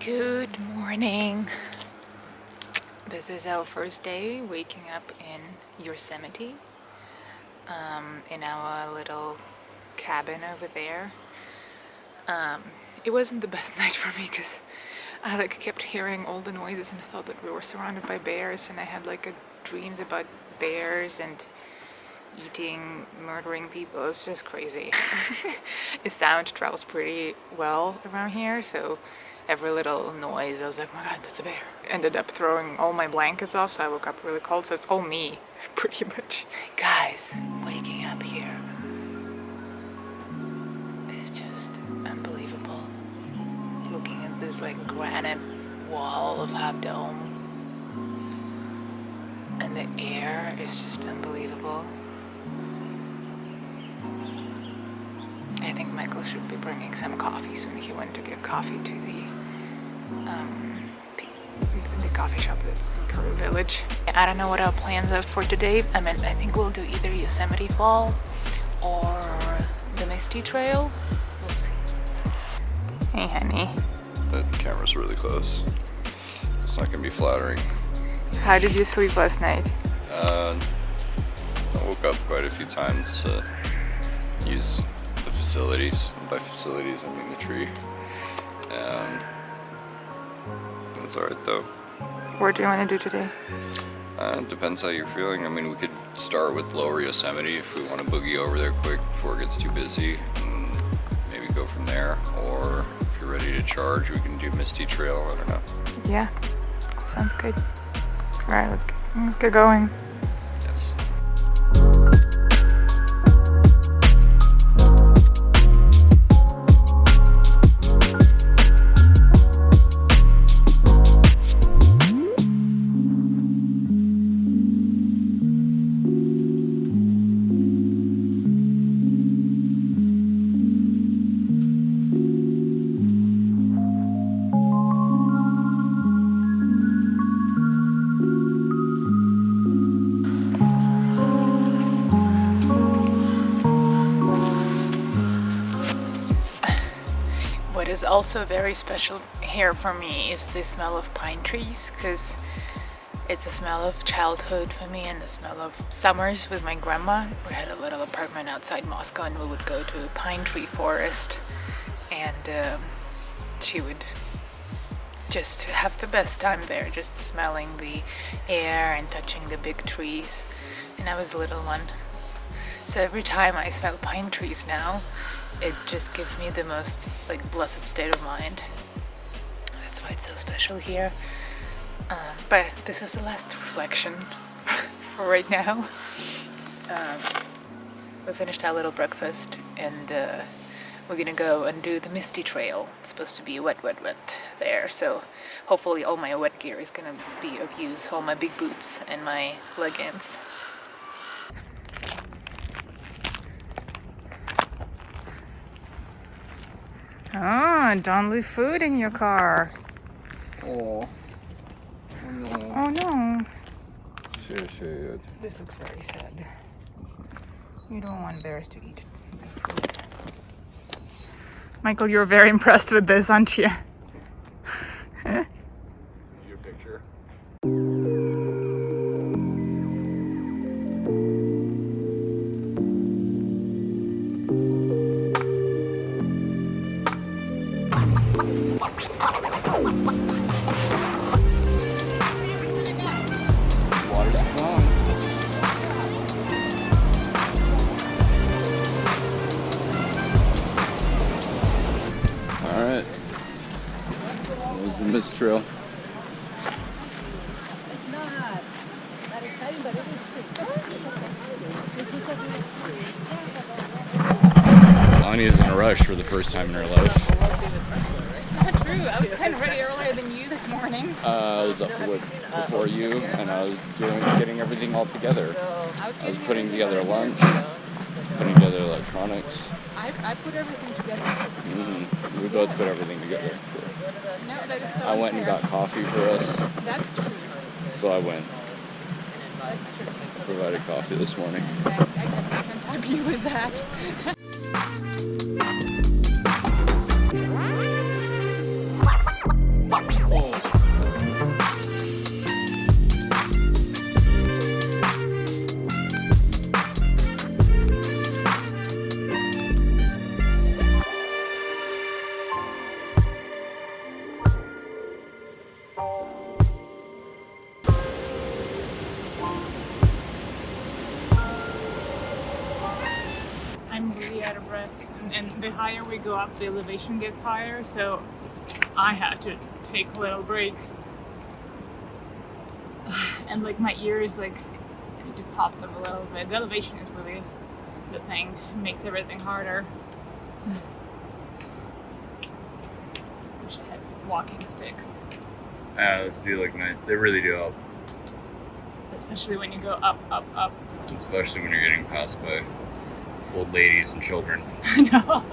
Good morning. This is our first day waking up in Yosemite, in our little cabin over there. It wasn't the best night for me because I kept hearing all the noises and I thought that we were surrounded by bears, and I had dreams about bears and murdering people. It's just crazy. The sound travels pretty well around here, so every little noise I was like, oh my god, that's a bear. Ended up throwing all my blankets off, so I woke up really cold, so it's all me pretty much. Guys, waking up here is just unbelievable. Looking at this granite wall of Half Dome, and the air is just unbelievable. I think Michael should be bringing some coffee soon. He went to get coffee to the coffee shop that's in Curry Village. I don't know what our plans are for today. I think we'll do either Yosemite Fall or the Misty Trail. We'll see. Hey, honey. The camera's really close. It's not gonna be flattering. How did you sleep last night? I woke up quite a few times to use the facilities. And by facilities, I mean the tree. It was alright though. What do you want to do today? Depends how you're feeling. I mean, we could start with Lower Yosemite if we want to boogie over there quick before it gets too busy, and maybe go from there. Or if you're ready to charge, we can do Misty Trail. I don't know. Yeah, sounds good. All right, let's get going. What is also very special here for me is the smell of pine trees, because it's a smell of childhood for me and the smell of summers with my grandma. We had a little apartment outside Moscow and we would go to a pine tree forest, and she would just have the best time there, just smelling the air and touching the big trees. And I was a little one, so every time I smell pine trees now, it just gives me the most blessed state of mind. That's why it's so special here. But this is the last reflection for right now. We finished our little breakfast, and we're gonna go and do the Misty Trail. It's supposed to be wet there, so hopefully all my wet gear is gonna be of use, all my big boots and my leggings. Oh, don't leave food in your car. Oh no. Oh no. Sad. This looks very sad. You don't want bears to eat food. Michael, you're very impressed with this, aren't you? Your picture. Alright, there's the Misty Trail. It's not that exciting, but it is Ani is in a rush for the first time in her life. It's not true. I was kind of ready earlier than you this morning. I was up before you, and I was getting everything all together. I was putting together lunch, putting together electronics. I put everything together. We both put everything together. No, that is so I went and got coffee for us, That's true. so I went. That's true. Provided coffee this morning. I guess I can tag you with that. out of breath. And the higher we go up, the elevation gets higher, so I had to take little breaks. And like my ears, like I need to pop them a little bit. The elevation is really the thing. It makes everything harder. Wish I had walking sticks. Those do look nice. They really do help. Especially when you go up, up, up. Especially when you're getting passed by old ladies and children. I know.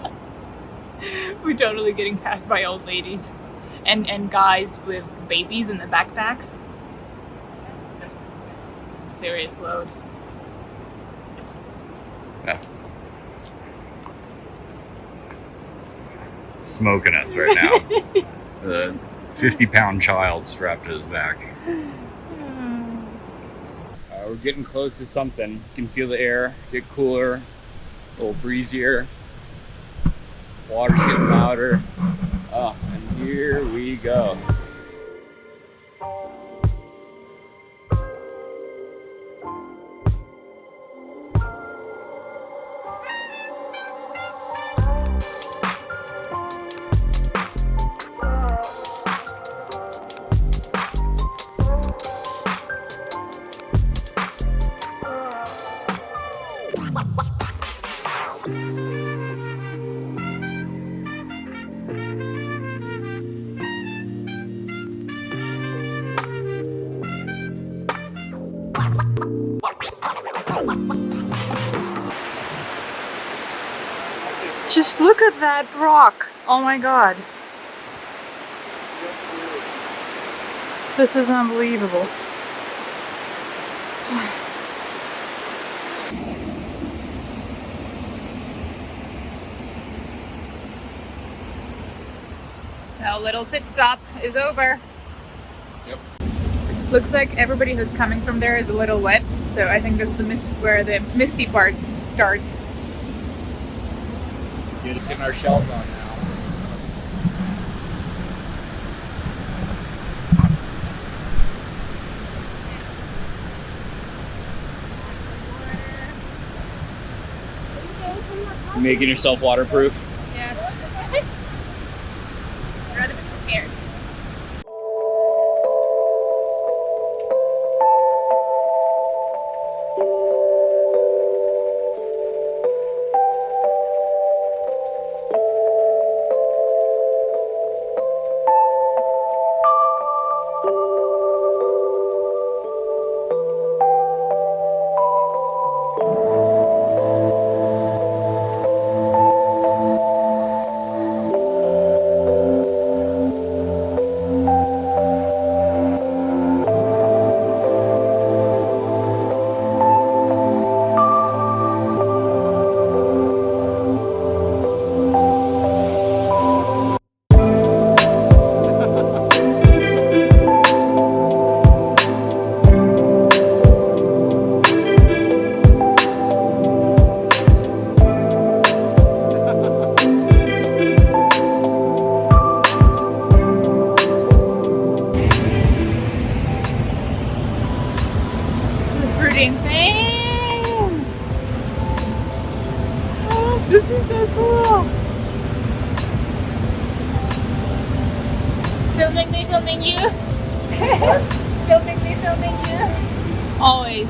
We're totally getting passed by old ladies. And guys with babies in the backpacks. Serious load. Yeah. Smoking us right now. The 50-pound child strapped to his back. We're getting close to something. You can feel the air get cooler, a little breezier. Water's getting louder. Oh, and here we go. Just look at that rock. Oh my god. This is unbelievable. Our little pit stop is over. Yep. Looks like everybody who's coming from there is a little wet, so I think that's the where the misty part starts. Getting our shells on now. You making yourself waterproof? Yes. Rather be prepared. Insane! Oh, this is so cool! Filming me, filming you? Filming me, filming you? Always.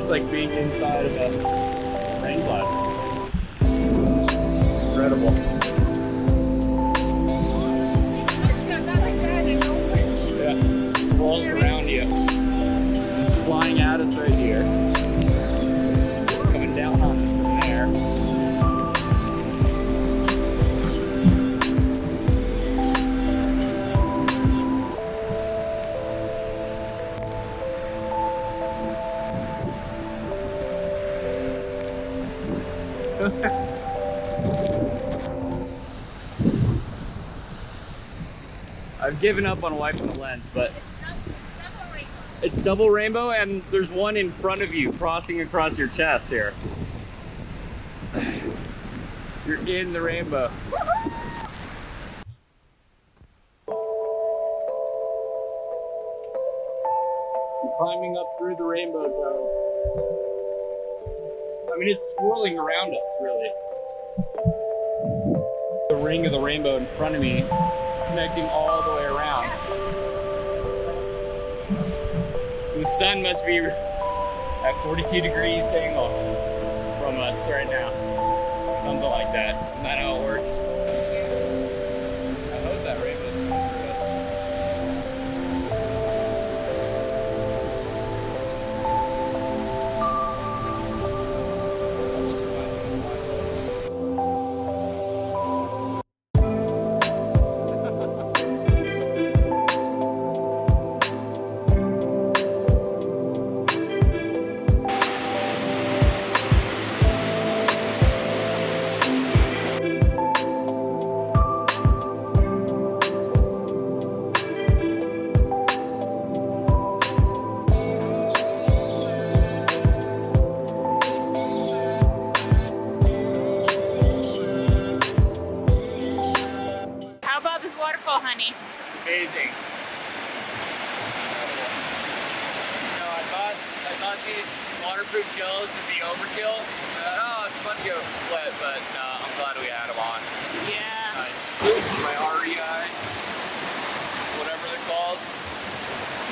It's like being inside of a rain cloud. It's incredible. Yeah, it swirls around you. It's flying at us right here. Coming down on us in there. I've given up on wiping the lens, but it's double rainbow, and there's one in front of you crossing across your chest here. You're in the rainbow. You're climbing up through the rainbow zone. I mean, it's swirling around us, really. The ring of the rainbow in front of me, connecting all the way around. The sun must be at 42 degrees angle from us right now. Something like that. Isn't that how it works? I hope that rainbow's coming How about this waterfall, honey? amazing. I thought these waterproof shells would be overkill. Oh, it's fun to go wet, but I'm glad we had them on. Yeah. My REI, whatever they're called.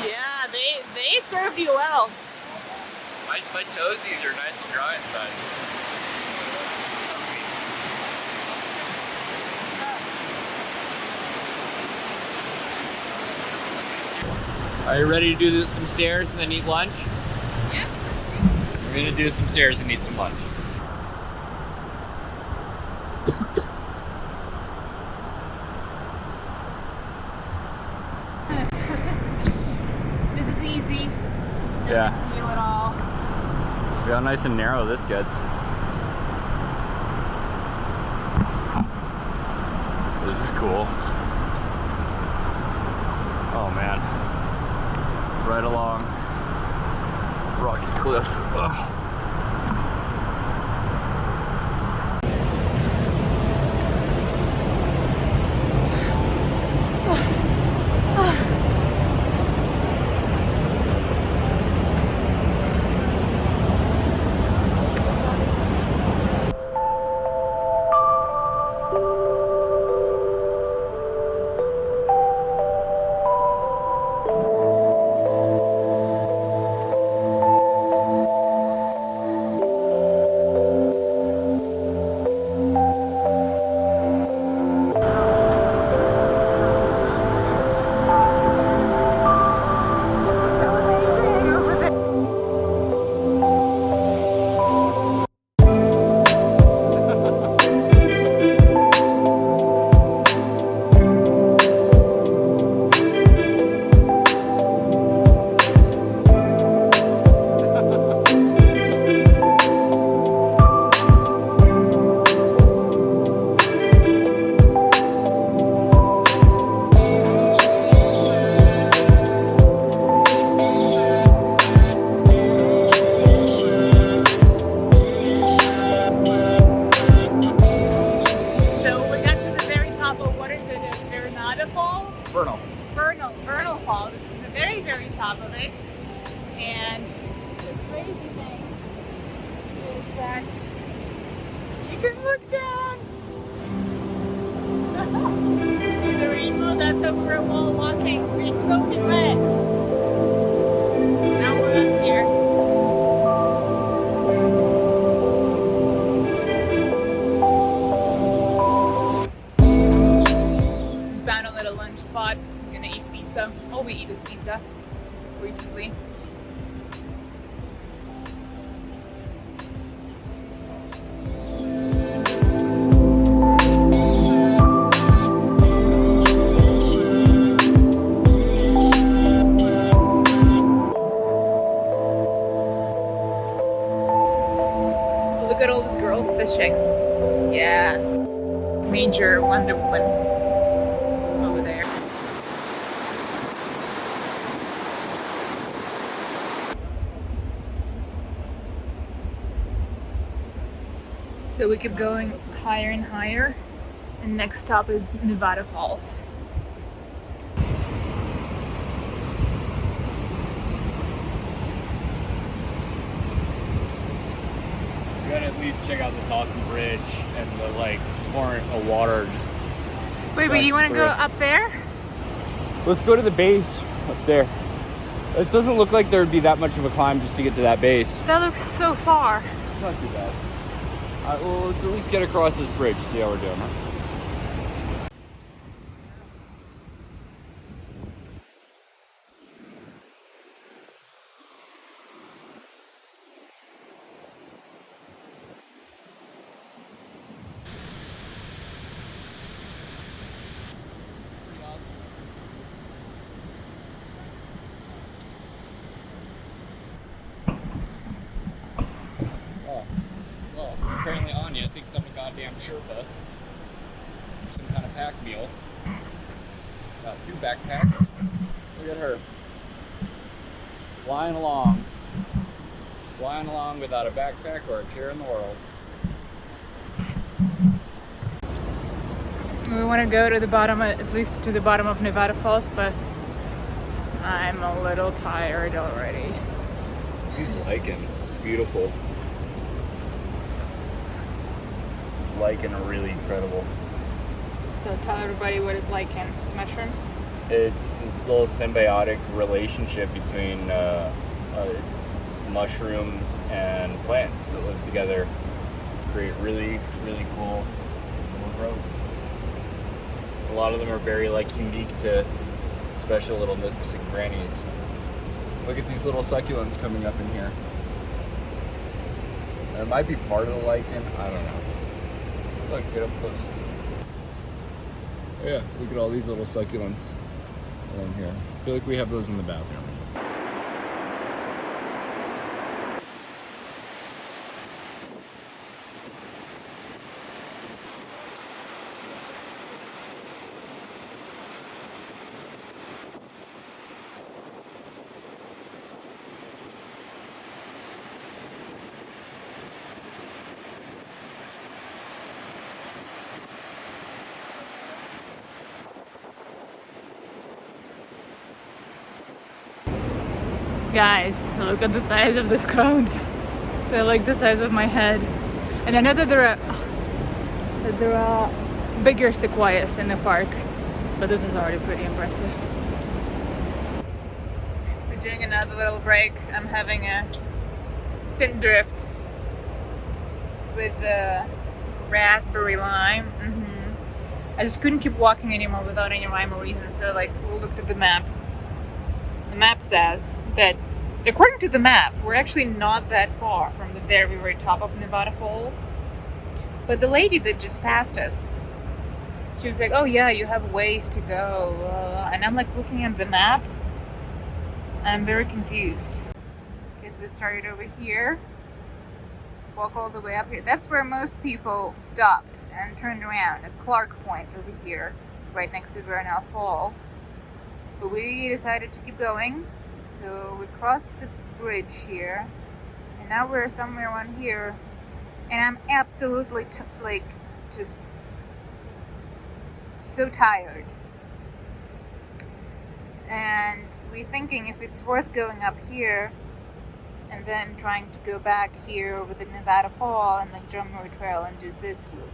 Yeah, they served you well. My toesies are nice and dry inside. Are you ready to do some stairs and then eat lunch? Yeah. We're gonna do some stairs and eat some lunch. This is easy. Yeah. You at all. See how nice and narrow this gets. This is cool. Oh man. Right along rocky cliff. Ugh. Vernal Falls. This is the very, very top of it. And the crazy thing is that you can look down. See the rainbow? That's how we're all walking. It's soaking wet. Now we're up here. lunch spot. We're gonna eat pizza. All we eat is pizza, recently. Look at all these girls fishing. Yes. Major Wonder Woman over there. So we keep going higher and higher, and next stop is Nevada Falls. We gotta at least check out this awesome bridge and the like torrent of water. Just Wait, but you want to go up there? let's go to the base up there. It doesn't look like there would be that much of a climb just to get to that base. That looks so far. It's not too bad. Well, let's at least get across this bridge, see how we're doing. Well, apparently Anya thinks I'm a goddamn Sherpa. Some kind of pack mule. Got 2 backpacks. Look at her. Flying along. Flying along without a backpack or a care in the world. We want to go to the bottom, at least to the bottom of Nevada Falls, but I'm a little tired already. He's lichen. It's beautiful. Lichen are really incredible. So tell everybody what is lichen. Mushrooms? It's a little symbiotic relationship between it's mushrooms and plants that live together, create really, really cool little growths. A lot of them are very unique to special little nooks and crannies. Look at these little succulents coming up in here. It might be part of the lichen, I don't know. Look, get up close. Yeah, look at all these little succulents in here. I feel like we have those in the bathroom. Guys, look at the size of these cones. They're like the size of my head. And I know that there are bigger sequoias in the park, but this is already pretty impressive. We're doing another little break. I'm having a spin drift with the raspberry lime. I just couldn't keep walking anymore without any rhyme or reason, so we looked at the map. The map says that, according to the map, we're actually not that far from the very, very top of Nevada Falls. But the lady that just passed us, she was like, oh yeah, you have ways to go. And I'm looking at the map, and I'm very confused. Because we started over here, walk all the way up here. That's where most people stopped and turned around, at Clark Point over here, right next to Vernal Falls. But we decided to keep going, so we crossed the bridge here, and now we're somewhere on here, and I'm absolutely just so tired. And we're thinking if it's worth going up here and then trying to go back here over the Nevada Fall and the Muir Trail and do this loop.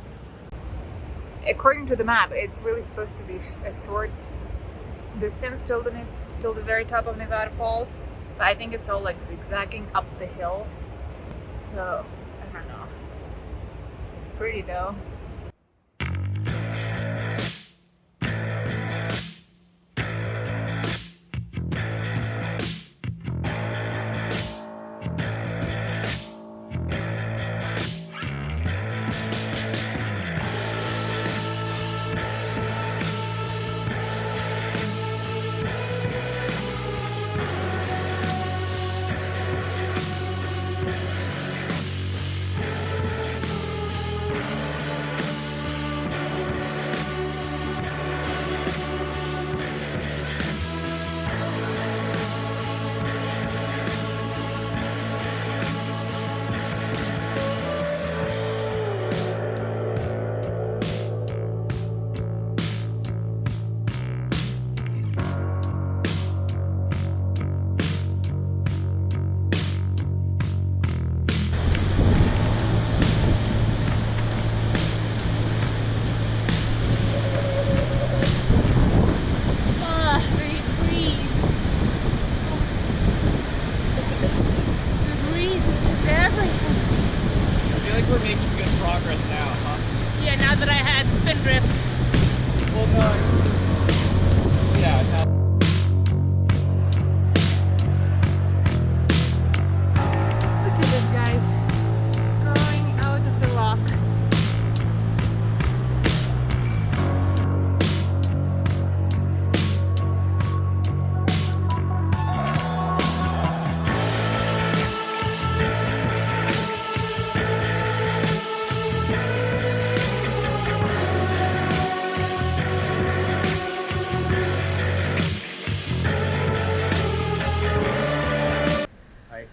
According to the map, it's really supposed to be a short distance till the very top of Nevada Falls, but I think it's all zigzagging up the hill, so I don't know. It's pretty though.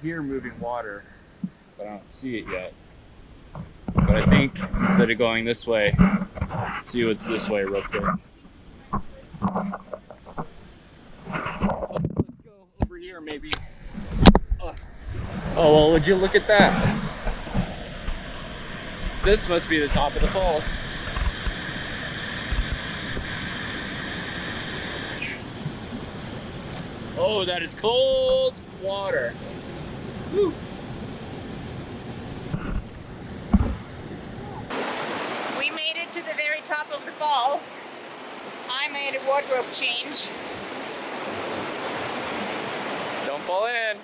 hear moving water, but I don't see it yet. But I think instead of going this way, let's see what's this way real quick. Let's go over here maybe. Oh, well, would you look at that? This must be the top of the falls. Oh, that is cold water. Woo. We made it to the very top of the falls. I made a wardrobe change. Don't fall in.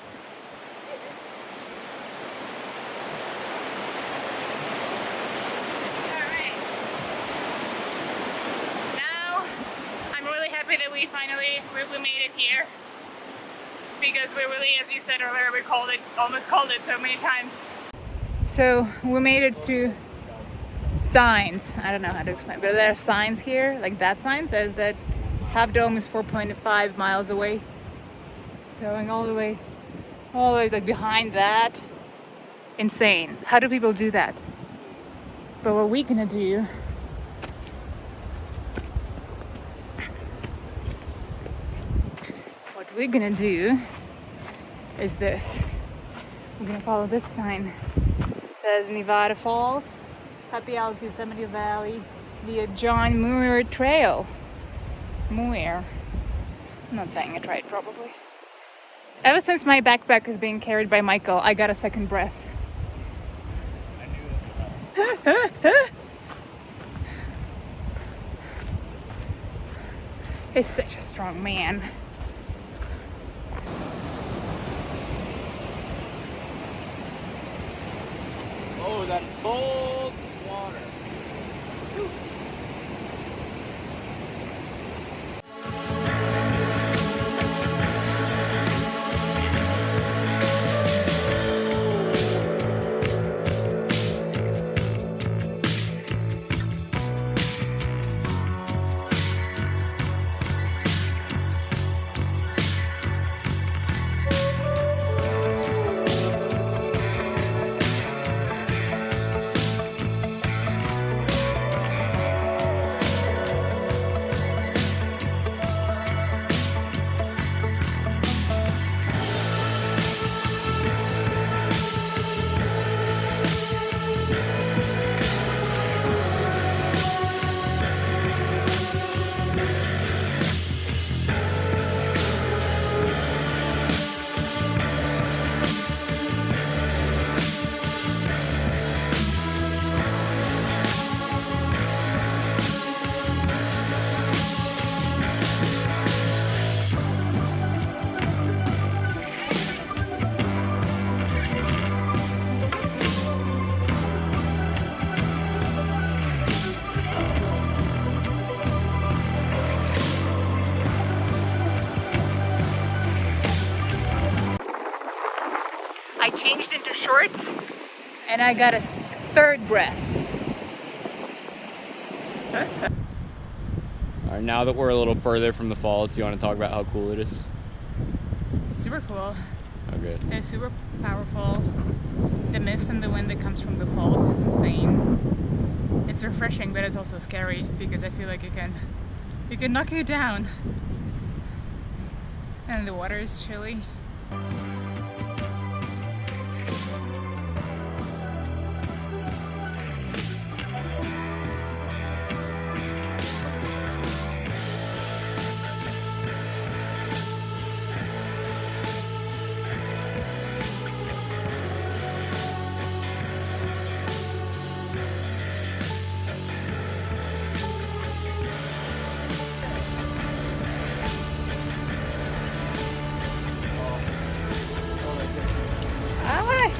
Alright. Now, I'm really happy that we finally made it here. Because we really, as you said earlier, we almost called it so many times. So we made it to signs. I don't know how to explain, but there are signs here. Like that sign says that Half Dome is 4.5 miles away. Going all the way like behind that. Insane. How do people do that? But what we're gonna do is this. We're gonna follow this sign. It says Nevada Falls, Happy Hours Yosemite Valley via John Muir Trail. Muir. I'm not saying it right, probably. Ever since my backpack is being carried by Michael, I got a second breath. He's such a strong man. Oh, that's cold water. Whew. I changed into shorts and I got a third breath. All right, now that we're a little further from the falls, do you want to talk about how cool it is? It's super cool. Oh, good. They're super powerful. The mist and the wind that comes from the falls is insane. It's refreshing, but it's also scary because I feel like it can knock you down. And the water is chilly.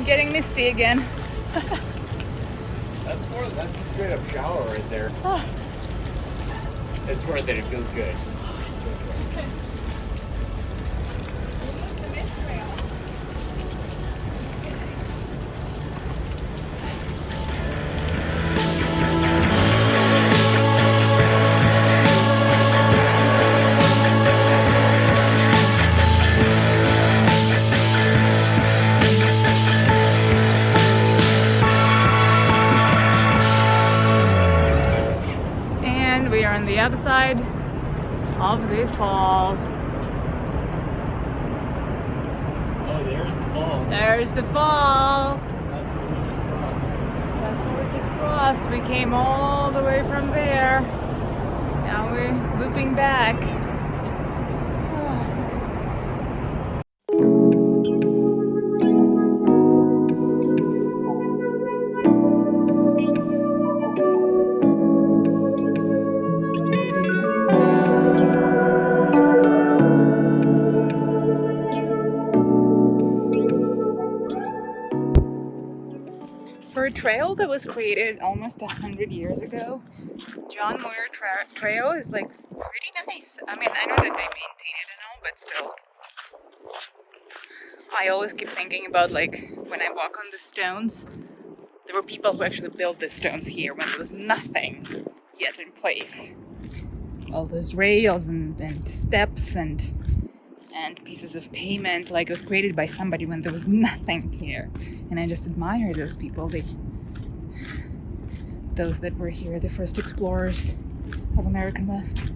Getting misty again. That's a straight up shower right there. It's worth it. It feels good. side of the fall. Oh, there's the falls. There's the fall. That's what we just crossed. That's what we just crossed. We came all the way from there. Now we're looping back. For a trail that was created almost 100 years ago, John Muir Trail is like pretty nice. I mean, I know that they maintain it and all, but still. I always keep thinking about like when I walk on the stones, there were people who actually built the stones here when there was nothing yet in place. All those rails and steps and pieces of pavement, like it was created by somebody when there was nothing here. And I just admire those people, those that were here, the first explorers of American West.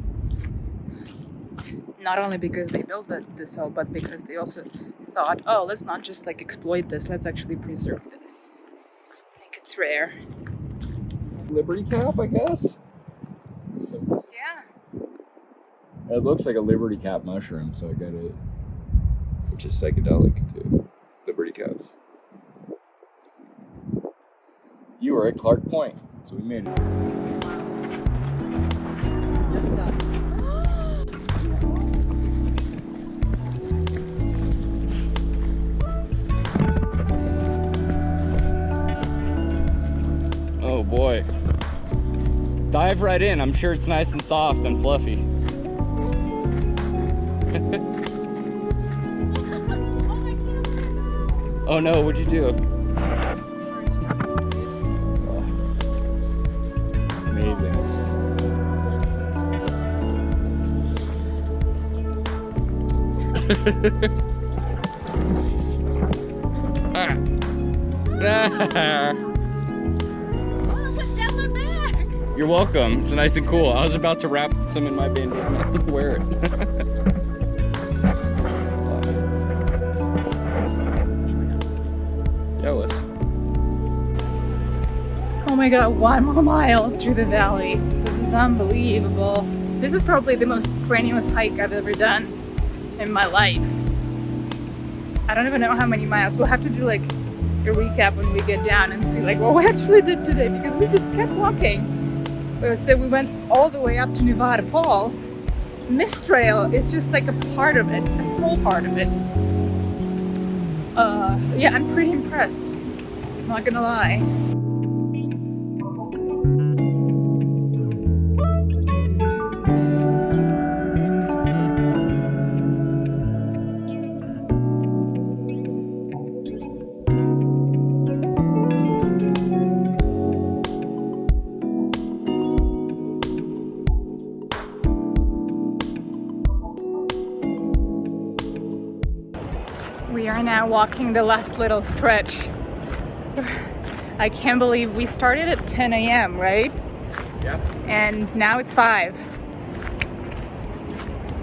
Not only because they built this all, but because they also thought, oh, let's not just like exploit this, let's actually preserve this. I think it's rare. Liberty cap, I guess? Yeah. It looks like a Liberty cap mushroom, so I got it. Which is psychedelic too. Liberty caps. You were at Clark Point, so we made it. Oh boy. Dive right in. I'm sure it's nice and soft and fluffy. Oh no, what'd you do? Amazing. You're welcome. It's nice and cool. I was about to wrap some in my bandana and wear it. Jealous. Oh my god, 1 more mile through the valley. This is unbelievable. This is probably the most strenuous hike I've ever done in my life. I don't even know how many miles. We'll have to do like a recap when we get down and see like what we actually did today, because we just kept walking. So we went all the way up to Vernal Falls. And this trail is just like a part of it, a small part of it. Yeah, I'm pretty impressed. I'm not gonna lie. We are now walking the last little stretch. I can't believe we started at 10 a.m., right? Yeah. And now it's 5.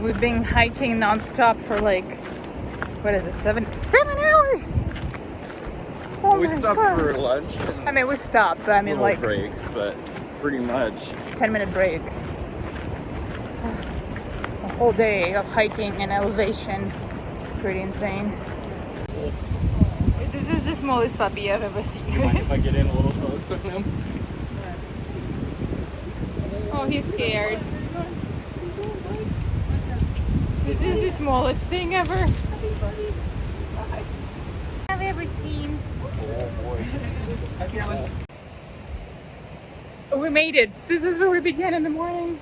We've been hiking non-stop for like, what is it, 7 hours? Oh We my stopped God. for lunch and I mean, we stopped, but I mean little like breaks, but pretty much 10-minute breaks. A whole day of hiking and elevation. It's pretty insane. This is the smallest puppy I've ever seen. You mind if I get in a little close to him? Oh, he's scared. This is the smallest thing ever I've ever seen. Oh boy. We made it. This is where we began in the morning.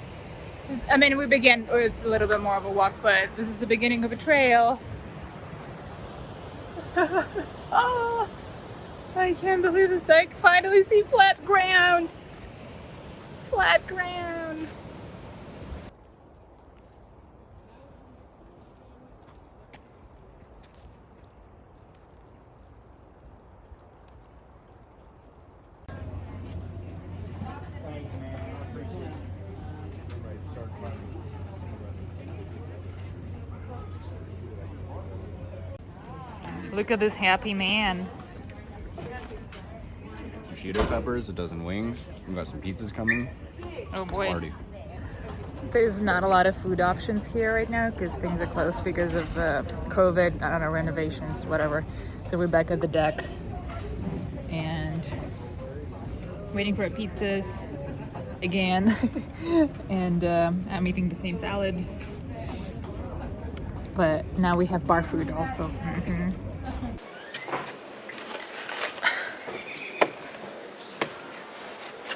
I mean, we began, or it's a little bit more of a walk, but this is the beginning of a trail. Oh, I can't believe this. I finally see flat ground. Flat ground. Look at this happy man. Cheeto peppers, a dozen wings. We've got some pizzas coming. Oh boy. Party. There's not a lot of food options here right now because things are closed because of COVID, I don't know, renovations, whatever. So we're back at the deck and waiting for our pizzas again. And I'm eating the same salad. But now we have bar food also.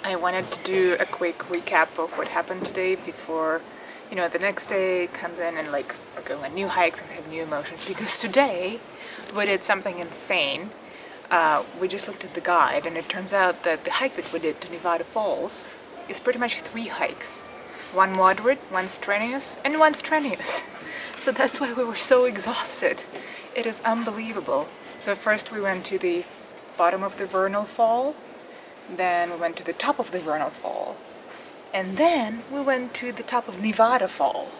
I wanted to do a quick recap of what happened today before, the next day comes in and like go on new hikes and have new emotions, because today we did something insane. We just looked at the guide and it turns out that the hike that we did to Nevada Falls is pretty much 3 hikes. 1 moderate, 1 strenuous, and 1 strenuous. So that's why we were so exhausted. It is unbelievable. So first we went to the bottom of the Vernal Fall. Then we went to the top of the Vernal Fall, and then we went to the top of Nevada Fall,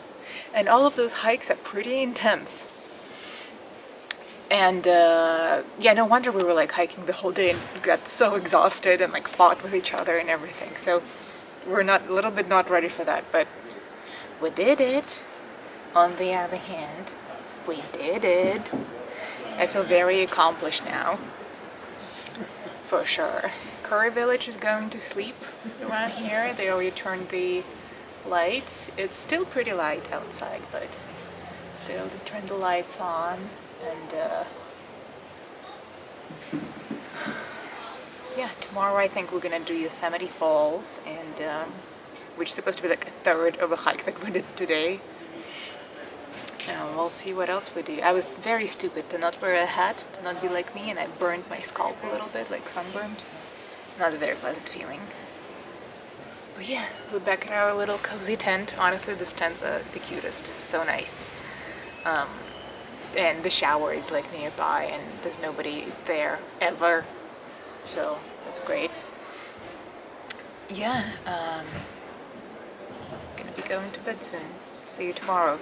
and all of those hikes are pretty intense. And yeah, no wonder we were like hiking the whole day and got so exhausted and like fought with each other and everything. So we're a little bit not ready for that, but we did it. On the other hand, we did it. I feel very accomplished now, for sure. Curry Village is going to sleep around here. They already turned the lights. It's still pretty light outside, but they already turned the lights on. And yeah, tomorrow I think we're gonna do Yosemite Falls, and which is supposed to be like a third of a hike that we did today. And we'll see what else we do. I was very stupid to not wear a hat, to not be like me, and I burned my scalp a little bit, like sunburned. Not a very pleasant feeling. But yeah, we're back in our little cozy tent. Honestly, this tent's the cutest. So nice. And the shower is like nearby and there's nobody there ever. So that's great. Yeah, gonna be going to bed soon. See you tomorrow.